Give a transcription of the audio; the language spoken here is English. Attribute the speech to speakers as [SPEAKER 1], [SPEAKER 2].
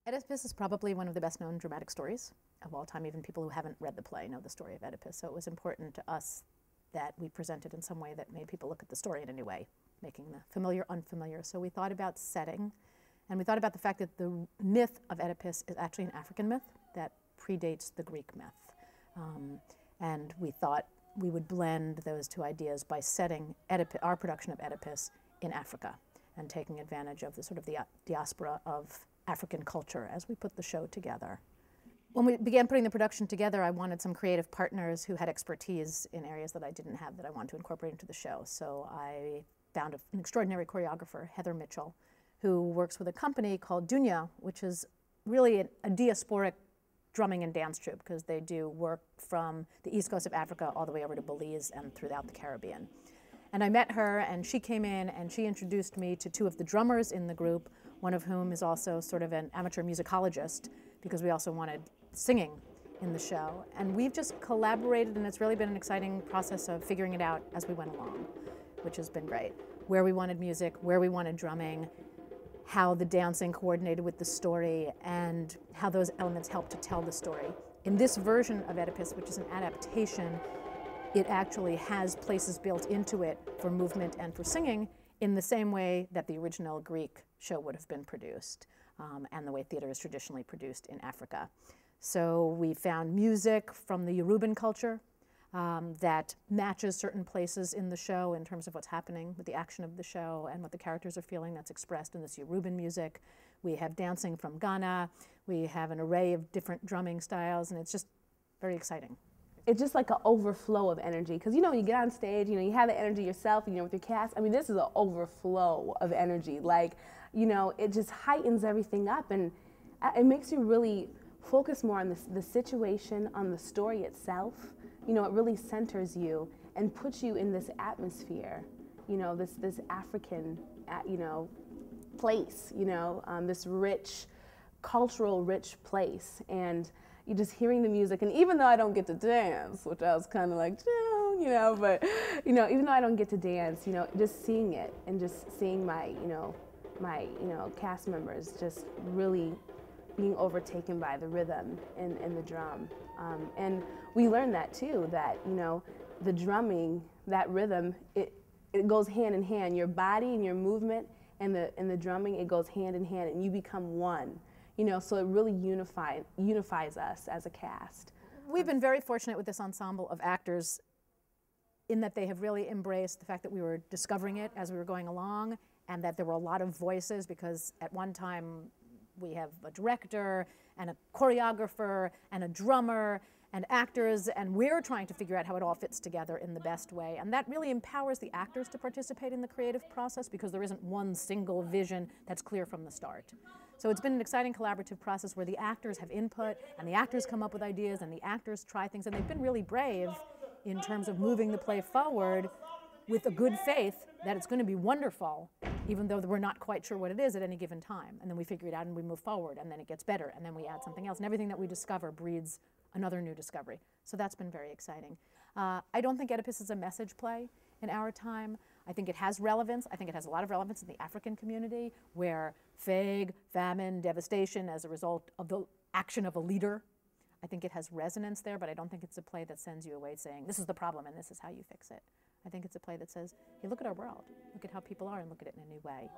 [SPEAKER 1] Oedipus is probably one of the best known dramatic stories of all time. Even people who haven't read the play know the story of Oedipus. So it was important to us that we present it in some way that made people look at the story in a new way, making the familiar unfamiliar. So we thought about setting, and we thought about the fact that the myth of Oedipus is actually an African myth that predates the Greek myth. And we thought we would blend those two ideas by setting our production of Oedipus in Africa and taking advantage of the sort of the diaspora of African culture as we put the show together. When we began putting the production together, I wanted some creative partners who had expertise in areas that I didn't have that I wanted to incorporate into the show. So I found an extraordinary choreographer, Heather Mitchell, who works with a company called Dunya, which is really a diasporic drumming and dance troupe, because they do work from the east coast of Africa all the way over to Belize and throughout the Caribbean. And I met her, and she came in and she introduced me to two of the drummers in the group, one of whom is also sort of an amateur musicologist, because we also wanted singing in the show. And we've just collaborated, and it's really been an exciting process of figuring it out as we went along, which has been great. Where we wanted music, where we wanted drumming, how the dancing coordinated with the story, and how those elements help to tell the story. In this version of Oedipus, which is an adaptation, it actually has places built into it for movement and for singing in the same way that the original Greek show would have been produced, and the way theater is traditionally produced in Africa. So we found music from the Yoruban culture that matches certain places in the show in terms of what's happening with the action of the show and what the characters are feeling. That's expressed in this Yoruban music. We have dancing from Ghana. We have an array of different drumming styles, and it's just very exciting.
[SPEAKER 2] It's just like an overflow of energy, because when you get on stage, you have the energy yourself, with your cast. I mean, this is an overflow of energy. Like, it just heightens everything up, and it makes you really focus more on the situation, on the story itself. It really centers you and puts you in this atmosphere, this African, place, this rich, cultural rich place. And you're just hearing the music, and even though I don't get to dance, which I was kind of like, but even though I don't get to dance, just seeing it and just seeing my cast members just really being overtaken by the rhythm and the drum. And we learned that too, that the drumming, that rhythm, it goes hand in hand. Your body and your movement and the drumming, it goes hand in hand, and you become one. So it really unifies us as a cast.
[SPEAKER 1] We've been very fortunate with this ensemble of actors in that they have really embraced the fact that we were discovering it as we were going along, and that there were a lot of voices, because at one time we have a director and a choreographer and a drummer and actors, and we're trying to figure out how it all fits together in the best way. And that really empowers the actors to participate in the creative process, because there isn't one single vision that's clear from the start. So it's been an exciting collaborative process where the actors have input, and the actors come up with ideas, and the actors try things, and they've been really brave in terms of moving the play forward with a good faith that it's going to be wonderful, even though we're not quite sure what it is at any given time. And then we figure it out and we move forward, and then it gets better, and then we add something else. And everything that we discover breeds another new discovery. So that's been very exciting. I don't think Oedipus is a message play in our time. I think it has relevance. I think it has a lot of relevance in the African community, where famine, devastation as a result of the action of a leader. I think it has resonance there, but I don't think it's a play that sends you away saying, this is the problem and this is how you fix it. I think it's a play that says, hey, look at our world. Look at how people are, and look at it in a new way.